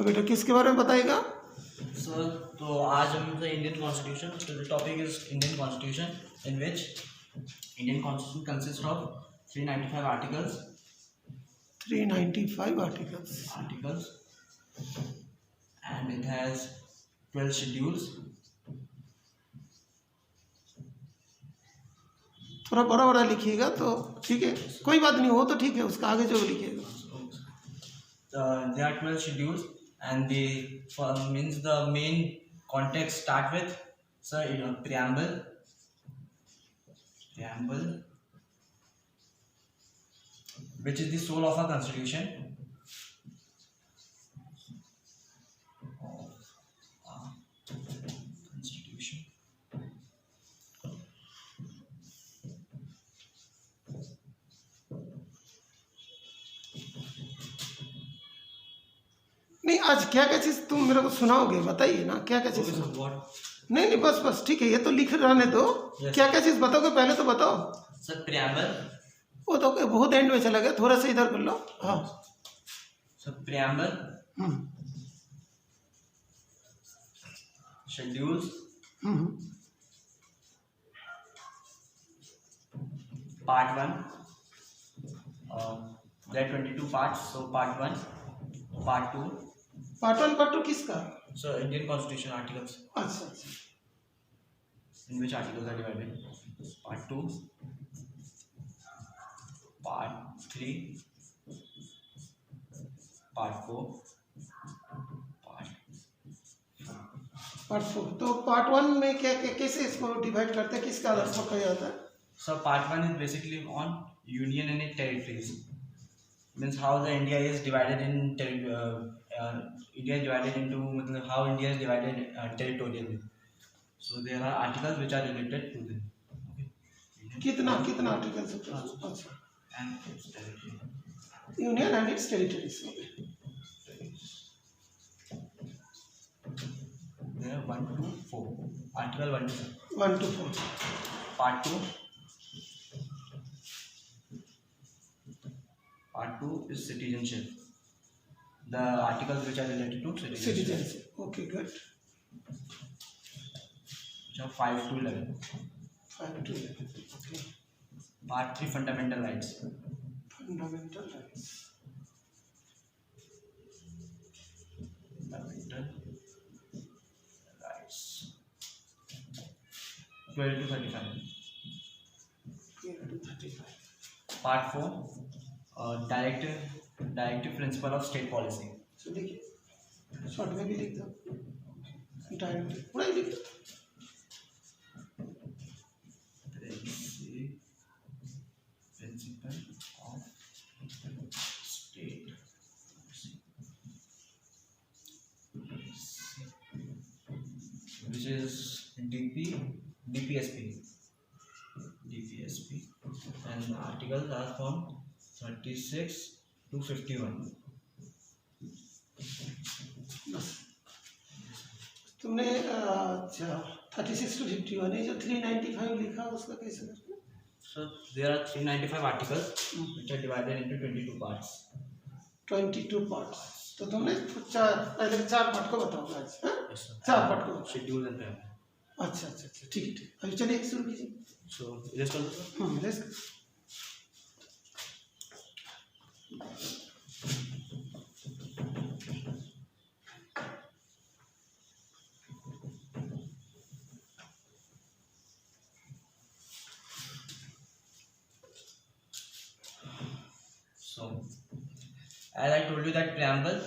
तो बेटा किसके बारे में बताएगा? सर तो आज हम द इंडियन कॉन्स्टिट्यूशन, तो the topic is Indian constitution, in which Indian constitution consist of 395 articles 395 articles and it has 12 schedules. थोड़ा बड़ा बड़ा लिखिएगा तो ठीक है, कोई बात नहीं, हो तो ठीक है, उसका आगे जो लिखिएगा। There are 12 schedules and the means the main context start with preamble, which is the soul of our constitution. नहीं, आज क्या क्या चीज़ तुम मेरे को सुनाओगे, बताइए ना क्या क्या चीज़ Okay, so सुनाओगे? what? नहीं बस ठीक है, ये तो लिख रहने दो। Yes. क्या क्या चीज़ बताओगे पहले तो बताओ। Sir, preamble. वो तो बहुत एंड में चला गया, थोड़ा सा इधर कर लो। हाँ, So preamble, schedules, part 1. There are 22 parts, so part 1, part 2. Part 1 part 2 किसका? So Indian Constitution articles, अच्छा, in which articles are divided? Part 2, part 3, part 4, part 4। तो पार्ट 1 में क्या कैसे इसको डिवाइड करते हैं, किसका आधार पर कहा जाता है? So part 1 is basically on union and its territories. Means how the India is divided in India is divided into how India is divided territorially. So there are articles which are related to them. Okay. कितना article से? अच्छा, And its territory. Union and it's territories. There are 1 to 4. Article 1 to 4. 1 to 4। Part 2. Part 2 is citizenship. The articles which are related to citizenship. Okay good. Which are 5 to 11. 5 to 11, okay. Part 3 fundamental rights. Fundamental rights. Fundamental rights. 12 to 35. 12 to 35। Part 4 directive principle of state policy. सो देखिए, short में भी लिख दो, direct पूरा ही लिख दो। Principle of state which is DPSP, and the articles are from 36 to 51. तुमने अच्छा 36 to 51, ये जो 395 लिखा उसका कैसे करते? So there are 395 articles which are divided into 22 parts. 22 parts. तो तुमने पहले 4 पार्ट को बताओगे आज, हाँ? Yes, sir. 4 पार्ट को। Schedule and preamble. अच्छा, ठीक है। अभी चलिए शुरू कीजिए। So let's start. So, as I told you that preamble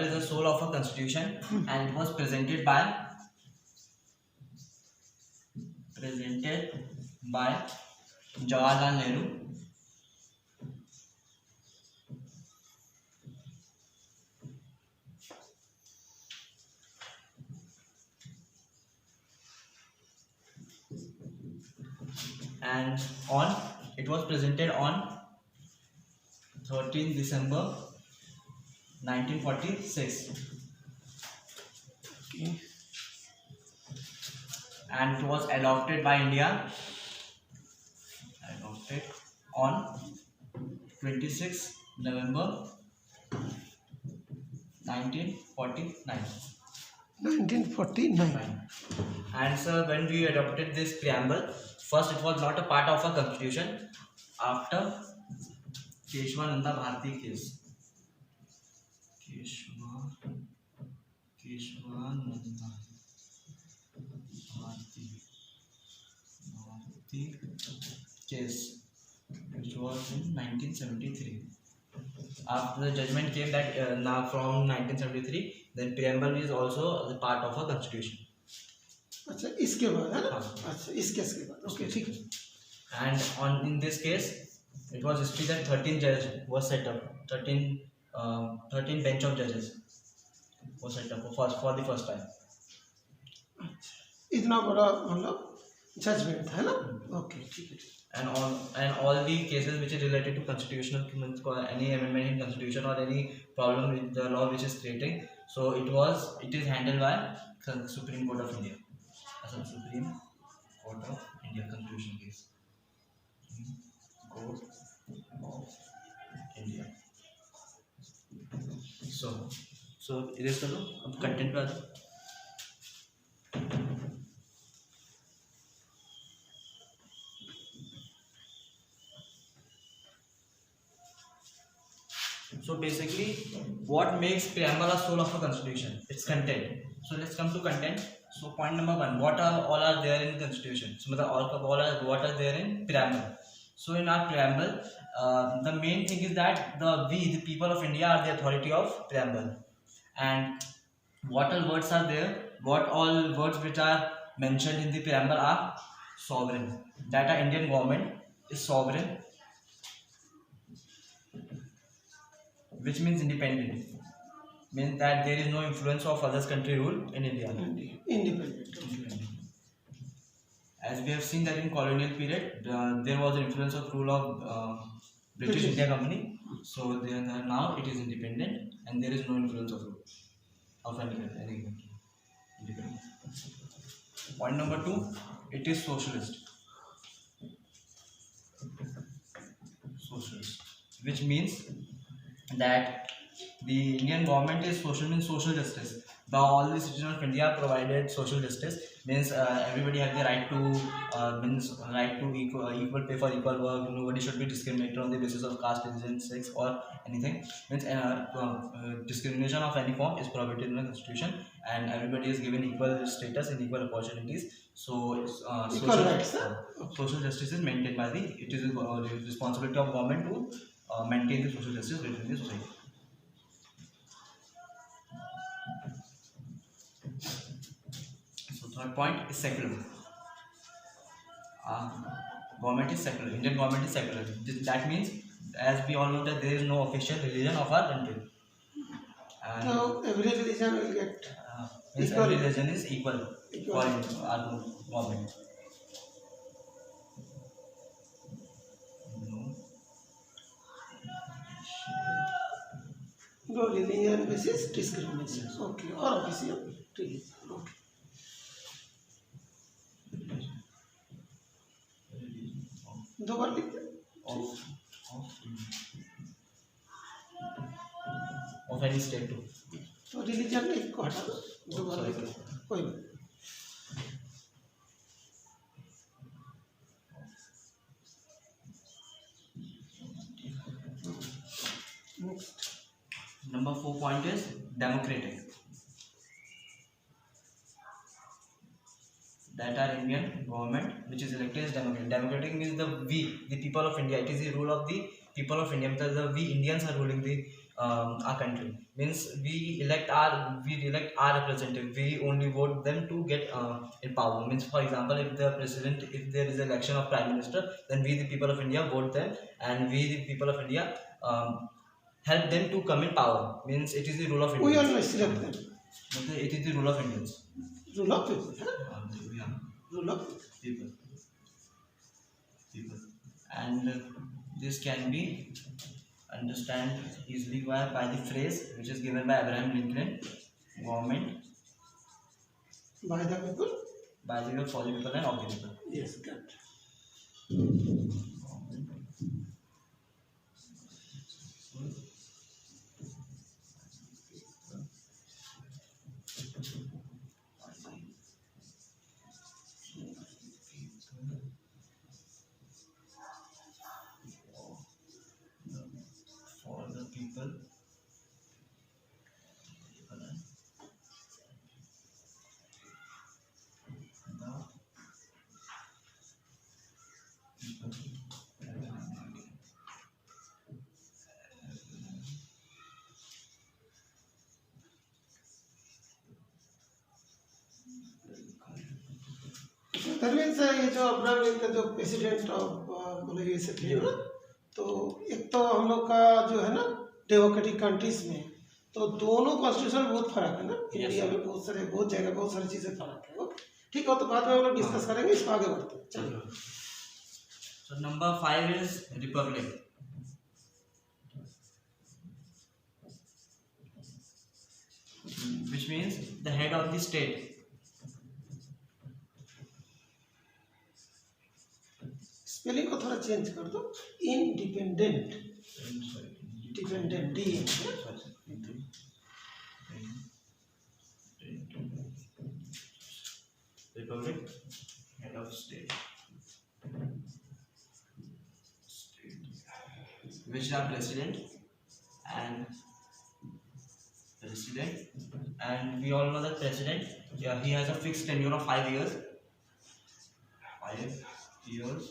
is the soul of a constitution, and it was presented by Jawaharlal Nehru. And it was presented on 13 December 1946. Okay. And it was adopted by India on 26 November 1949. 1949. And sir, when we adopted this preamble, first it was not a part of our constitution. After Keshwananda Bharati case, Keshwananda Bharati case, which was in 1973. After the judgment came that now from 1973, then preamble is also the part of our constitution. अच्छा इसके बाद है ना? हाँ. अच्छा इस case के बाद. ओके ठीक है. And on in this case, it was history that 13 judges was set up. 13 bench of judges was set up for the first time. इतना बड़ा मतलब जजमेंट था ना. ओके ठीक है. And all the cases which is related to constitutional any amendment in constitution or any problem with the law which is creating, so it is handled by Supreme Court of India. As a Supreme Court of India constitution case. Court of India. So it is the content पर. So basically, what makes preamble a soul of a constitution? Its content. So let's come to content. So point number 1, what are all are there in the constitution? So what are there in preamble? So in our preamble, the main thing is that the people of India are the authority of preamble. And what all words are there? What all words which are mentioned in the preamble are sovereign. That our Indian government is sovereign, which means independent. Means that there is no influence of others country rule in India. Independent. As we have seen that in colonial period, there was an influence of rule of British India Company. So now it is independent and there is no influence of rule of any country. Independent. Point number 2, it is socialist. Socialist, which means that the Indian government is social, means social justice. All the citizens of India are provided social justice, means everybody has the right to equal pay for equal work. Nobody should be discriminated on the basis of caste, religion, sex, or anything. Means discrimination of any form is prohibited in the constitution, and everybody is given equal status and equal opportunities. So social justice is maintained by it is the responsibility of government to maintain the social justice within the society. So third point is secular. Government is secular. Indian government is secular. That means, as we all know, that there is no official religion of our country. So every religion will get. Every religion is equal for our government. No religion basis discrimination. Okay. Or official religion. Okay. दो बार लिखते of any state too. तो religion एक को हटा दो बार लिखते कोई नहीं. Number 4 point is democratic. That our Indian government, which is elected, is democratic. Democratic means the people of India. It is the rule of the people of India. Because we Indians are ruling our country. Means we elect our representative. We only vote them to get in power. Means, for example, if there is election of prime minister, then we the people of India vote them, and we the people of India help them to come in power. Means it is the rule of Indians. We always select them. It is the rule of Indians. Rule of people. Yeah. Rule of People. And this can be understand easily by the phrase which is given by Abraham Lincoln: government by the people. By the people, for the people, and of the people. Yes, correct. That means ये जो Abraham Lincoln जो president of बोले USA थे ना, तो एक तो हम लोग का जो है ना डेमोक्रेटिक कंट्रीज में, तो दोनों कॉन्स्टिट्यूशन में बहुत फर्क है ना, इंडिया में बहुत जगह बहुत सारी चीज़ें फर्क है। ओके ठीक है, तो बाद में हम लोग डिस्कस करेंगे, इसको आगे बढ़ते हैं। चलिए। So number 5 is republic, which means the head of the state. Spelling को थोड़ा चेंज कर दो, independent, dependent D Republic, head of state, which are president, and we all know that president, yeah, he has a fixed tenure of 5 years. 5 years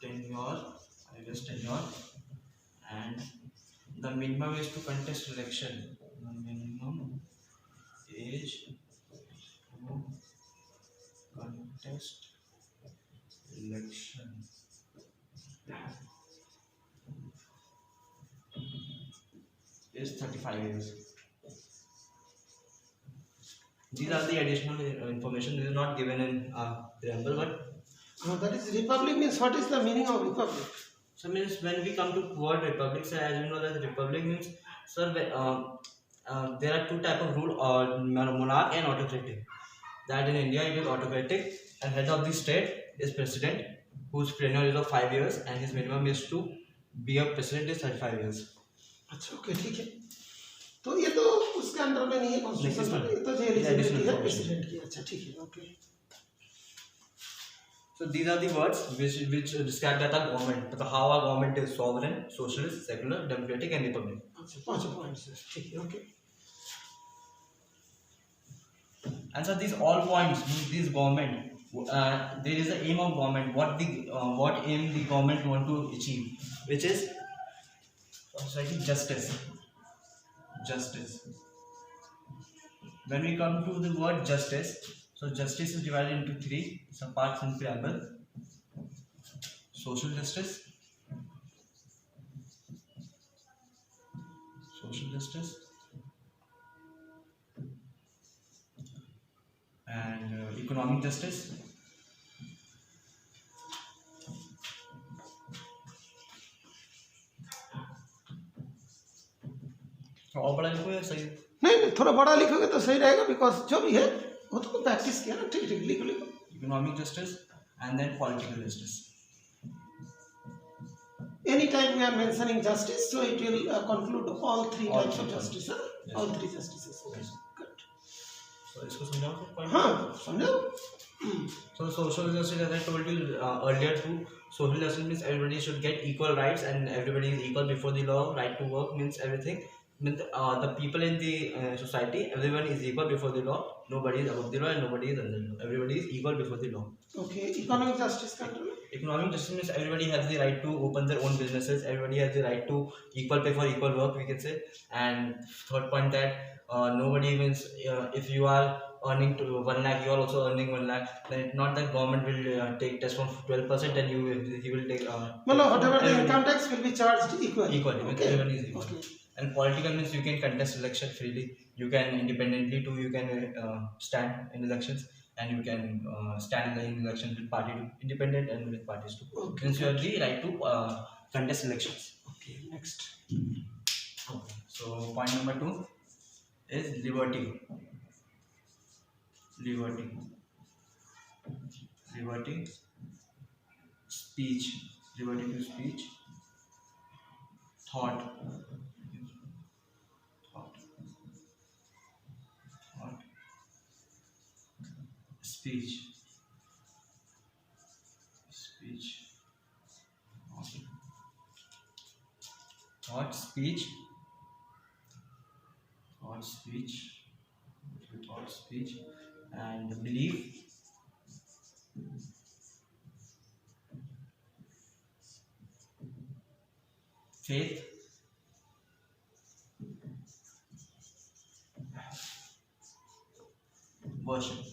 tenure, I guess tenure, and the minimum is to contest election. The minimum age to contest election is 35 years. These are the additional information. This is not given in preamble, but that is republic means what is the meaning of republic? So means when we come to word republic, so as you know that republic means, sir, there are two type of rule, monarch and autocratic. That in India it is autocratic, and head of the state is president, whose tenure is of 5 years, and his minimum is to be a president is 35 years. अच्छा okay ठीक है, तो ये तो उसके under में नहीं है कॉन्स्टिट्यूशन में, ये तो जो एलिजिबिलिटी है प्रेसिडेंट की। अच्छा ठीक है okay. So these are the words which describe that our government, how our government is sovereign, socialist, secular, democratic, and republic. अच्छा 5 पॉइंट्स है, ठीक है okay. And so these all points, this government, there is an aim of government. What aim the government want to achieve, which is justice. Justice. When we come to the word justice, so justice is divided into 3 some parts in preamble: social justice, and economic justice, और बड़ा लिखो या सही? नहीं थोड़ा बड़ा लिखोगे तो सही रहेगा, बिकॉज जो भी है वो तो प्रैक्टिस किया ना। ठीक ठीक लिखो लिखो। Economic justice and then political justice. Anytime we are mentioning justice, so it will conclude all 3 types of justice, huh? Yes. All 3 justices. Yes. Good. So इसको समझाओ फिर। हाँ समझाओ। So social justice, as I told you earlier, too, social justice means everybody should get equal rights and everybody is equal before the law. Right to work means everything. Means the people in the society, everyone is equal before the law. Nobody is above the law and nobody is under the law. Everybody is equal before the law. Okay. Economic justice country. Economic justice means everybody has the right to open their own businesses. Everybody has the right to equal pay for equal work, we can say. And third point that nobody means if you are earning to 1 lakh, you are also earning 1 lakh. Then not that government will take tax from 12% and he will take. No, whatever the income tax will be charged equally. Equally, okay. Everyone is equal. Okay. And political means you can contest election freely. You can independently too. You can stand in elections, and you can stand in elections with party too, independent and with parties too. Okay. Means you have the right to contest elections. Okay. Next. Okay. So point number 2 is liberty. Liberty. Speech. Liberty to speech. Thought. Speech. Thought, speech, and belief, faith, worship.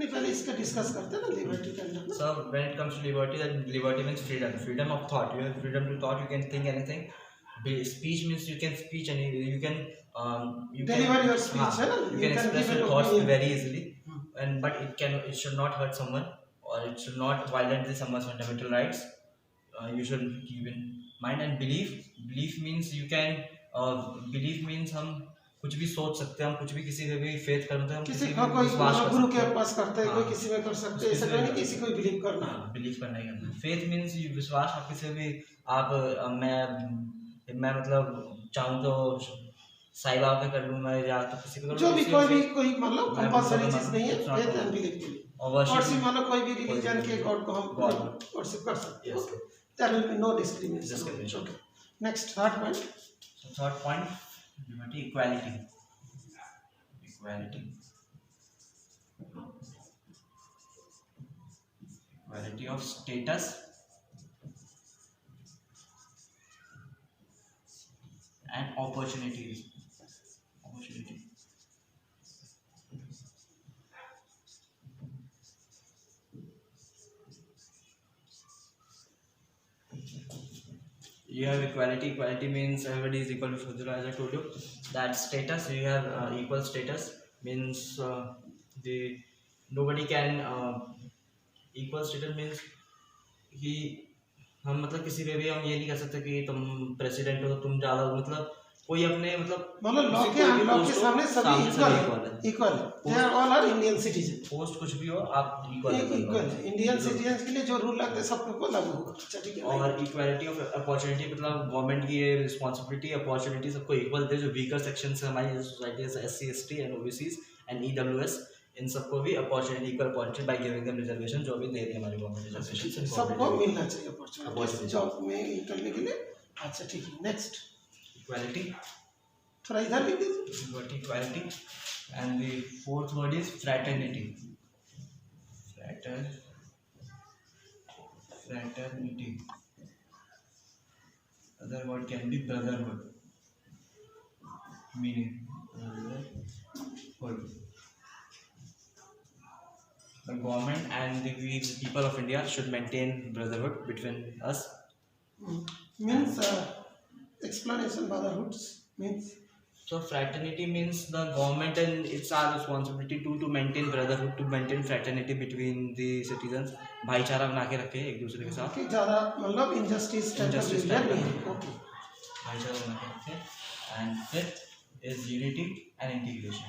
नहीं पहले इसका discuss करते हैं ना liberty के अंदर ना. So when it comes to liberty, then liberty means freedom. Freedom of thought. You have freedom to thought. You can think anything. Speech means you can speech any. You can Deliver your speech, है ना? You You can can express give your an thoughts opinion. very easily. And but it should not hurt someone, or it should not violate someone's fundamental rights. You should keep in mind. And belief means you can belief means हम कुछ भी सोच सकते हैं, हम कुछ भी किसी पे भी फेथ करते हैं, हम किसी किसी का पे कोई विश्वास कर गुरु सकते के हैं। पास करते हैं, कोई हाँ। किसी में कर सकते हैं, ऐसा नहीं किसी को बिलीव करना है. बिलीव करना ही करना। फेथ मीन्स विश्वास, आप किसी भी आप मैं मतलब चाहूँ तो साईं बाबा पे कर लूँ मैं, या तो किसी पे कर लूँ, जो भी कोई मतलब मैं कंपलसरी मतलब चीज नहीं है, it's not faith a- and believe के लिए. और वर्शिप वर्शिप मतलब कोई भी रिलीजन के गॉड को हम God. वर्शिप कर सकते हैं. Yes. Okay, there will be no discrimination. Discrimination. Okay, next third point. So third point, liberty, equality. Equality of status and opportunities. You have equality. Equality means everybody is equal before the law. As I told you, that status, you have equal status means the nobody can equal status means कि हम मतलब किसी पे भी हम ये नहीं कर सकते कि तुम प्रेसिडेंट हो, तुम ज़्यादा हो, मतलब कोई अपने मतलब लॉ के सामने सभी इक्वल है. They are all are Indian citizen. Post कुछ भी हो, आप इक्वल है. इंडियन सिटीजन के लिए जो रूल लगते हैं सबको लागू होगा. अच्छा, ठीक है. और इक्वालिटी ऑफ अपॉर्चुनिटी मतलब गवर्नमेंट की ये रिस्पॉन्सिबिलिटी, अपॉर्चुनिटी सबको इक्वल दे. जो वीकर सेक्शन है हमारी सोसाइटी है, SC ST and OBCs and EWS, इन सबको भी opportunity, equal opportunity by giving them reservation, जो भी दे रही है हमारी गवर्नमेंट रिजर्वेशन, सबको मिलना चाहिए अपॉर्चुनिटी जॉब में करने के लिए. अच्छा, ठीक है. नेक्स्ट इक्वालिटी, थोड़ा इधर लिख दीजिए. Equality. And the fourth word is fraternity. Fraternity. Other word can be brotherhood. Meaning brotherhood. The government and we the people of India should maintain brotherhood between us. Means explanation brotherhoods means. So fraternity means the government and it's our responsibility to maintain brotherhood, to maintain fraternity between the citizens. भाईचारा बना के रखे एक दूसरे के साथ. कि ज़्यादा मतलब injustice type नहीं. Okay. भाईचारा बना के रखे. And fifth is unity and integration.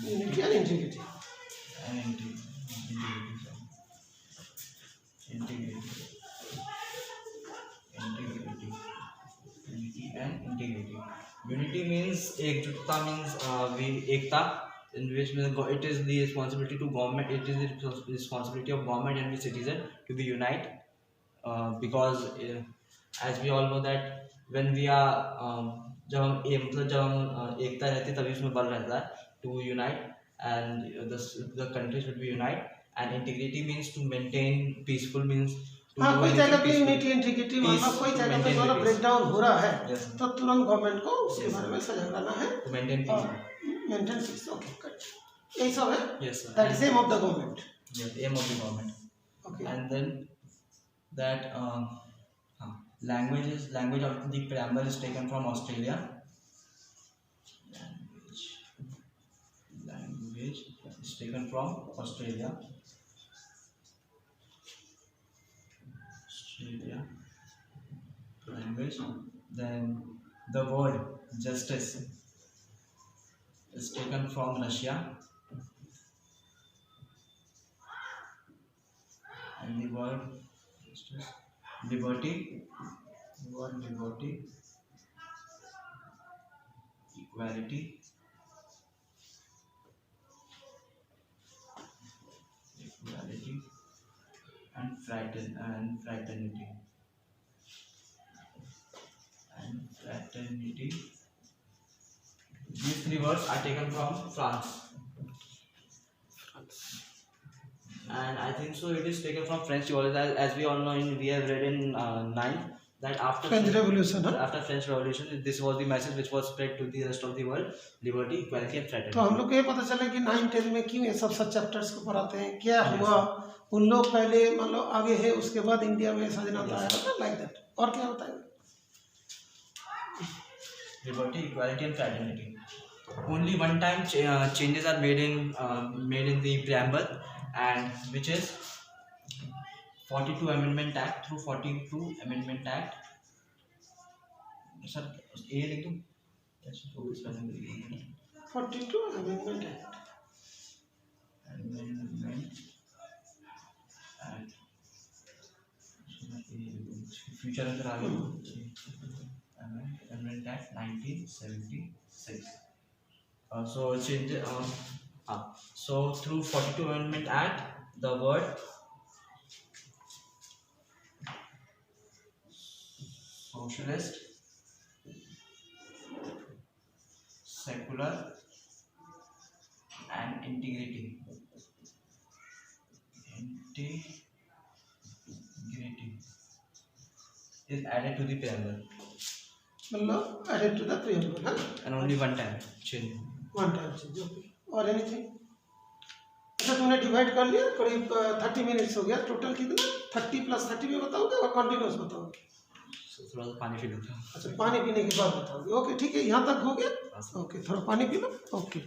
Unity and integrity. Unity and integrity. Unity means एकजुटता means Ekta, in which means it is the responsibility to government. It is the responsibility of government and the citizen to be unite, because as we all know that when we are जब हम एकता रहती तभी उसमें बल रहता है, to unite, and the country should be unite. And integrity means to maintain peaceful means हाँ, कोई जगह पे यूनिटी इंटीग्रिटी मतलब कोई जगह पे मतलब ब्रेकडाउन हो रहा है तो तुरंत गवर्नमेंट को उसके बारे में सजग रहना है. to maintain peace. Okay, correct. यही सब है. Yes, sir. That is aim of the government. Yes, aim of the government. Okay. And then that language of the preamble is taken from Australia. Language is taken from Australia. Language. Then the word justice is taken from Russia. And the word justice, liberty, equality, and fraternity. These three words are taken from France. And I think so it is taken from French theology, as we all know, we have read in 9th that French revolution है। after French Revolution, this was the message which was spread to the rest of the world: liberty, equality, and fraternity. तो हम लोग को ये पता चला कि 9-10 में क्यों ये सब चैप्टर्स को पढ़ाते हैं, क्या Yes. हुआ, उन लोग पहले मतलब आगे है, उसके बाद इंडिया में स्वाधीनता आया था, लाइक दैट। और क्या होता है? Liberty, equality, and fraternity. Only one time changes are made in the preamble, and which is 42 Amendment Act. Through 42 Amendment Act, sir, ये लिख दूँ? 42 Amendment Act. Amendment Act. Future अंदर आ गया। Amendment Act 1976. So change. So through 42 Amendment Act, the word socialist, secular, and integrity is added to the preamble, मतलब added to the preamble है, and only one time change. one time change, okay. और anything? अच्छा तुमने divide कर लिया, करीब 30 minutes हो गया, टोटल कितना? 30 + 30 में बताओगे और कंटिन्यूस बताओगे? थोड़ा सा पानी पी लेता हूँ। अच्छा पानी पीने के बाद बताओगे, ओके ठीक है, यहाँ तक हो गया, ओके थोड़ा पानी पी लो, ओके।